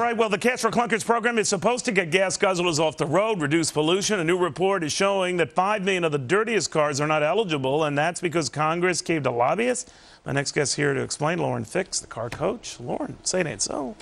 right, well, the Cash for Clunkers program is supposed to get gas guzzlers off the road, reduce pollution. A new report is showing that 5 million of the dirtiest cars are not eligible, and that's because Congress caved to lobbyists. My next guest here to explain, Lauren Fix, the car coach. Lauren, say it ain't so.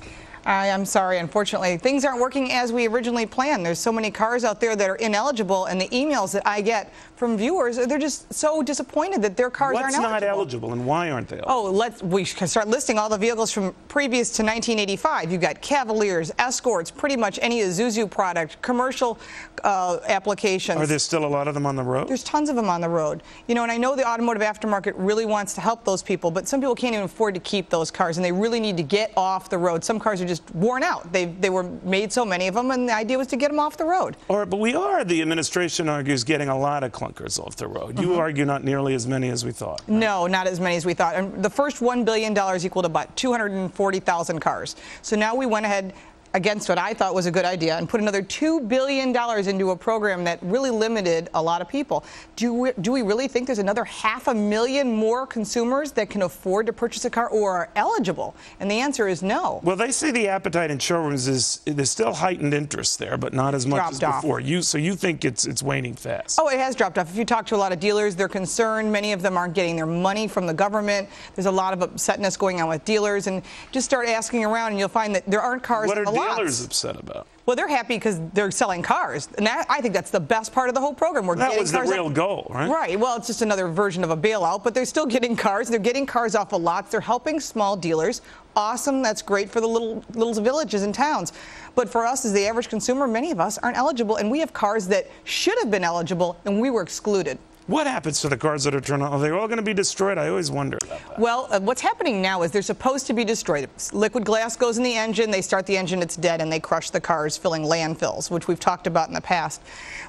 I'm sorry, unfortunately, things aren't working as we originally planned. There's so many cars out there that are ineligible, and the emails that I get from viewers, they're just so disappointed that their cars aren't eligible. What's not eligible, and why aren't they eligible? Oh, we can start listing all the vehicles from previous to 1985. You've got Cavaliers, Escorts, pretty much any Isuzu product, commercial applications. Are there still a lot of them on the road? There's tons of them on the road. You know, and I know the automotive aftermarket really wants to help those people, but some people can't even afford to keep those cars, and they really need to get off the road. Some cars are just worn out. They were made, so many of them, and the idea was to get them off the road. All right, but the administration argues, getting a lot of clunkers off the road. You argue not nearly as many as we thought. Right? No, not as many as we thought. And the first $1 billion equaled about 240,000 cars. So now we went ahead against what I thought was a good idea and put another $2 billion into a program that really limited a lot of people. Do we really think there's another 500,000 more consumers that can afford to purchase a car or are eligible? And the answer is no. Well, they say the appetite in showrooms there's still heightened interest there, but not as much as before. So you think it's waning fast? Oh, it has dropped off. If you talk to a lot of dealers, they're concerned. Many of them aren't getting their money from the government. There's a lot of upsetness going on with dealers, and just start asking around and you'll find that there aren't cars on the lot. What are dealers upset about? Well, they're happy because they're selling cars, and I think that's the best part of the whole program. That was the real goal, right? Right. Well, it's just another version of a bailout, but they're still getting cars. They're getting cars off of lots. They're helping small dealers. Awesome. That's great for the little villages and towns. But for us, as the average consumer, many of us aren't eligible, and we have cars that should have been eligible, and we were excluded. What happens to the cars that are turned on? Are they all going to be destroyed? I always wonder about that. Well, what's happening now is they're supposed to be destroyed. Liquid glass goes in the engine, they start the engine, it's dead, and they crush the cars, filling landfills, which we've talked about in the past.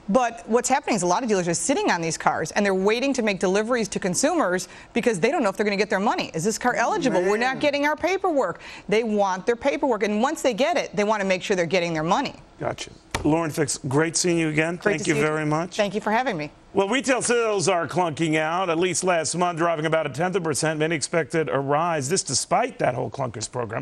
But what's happening is a lot of dealers are sitting on these cars, and they're waiting to make deliveries to consumers because they don't know if they're going to get their money. Is this car eligible? We're not getting our paperwork. They want their paperwork, and once they get it, they want to make sure they're getting their money. Gotcha. Lauren Fix, great seeing you again. Thank you very much. Thank you for having me. Well, retail sales are clunking out, at least last month, dropping about 0.1%. Many expected a rise. This despite that whole clunkers program.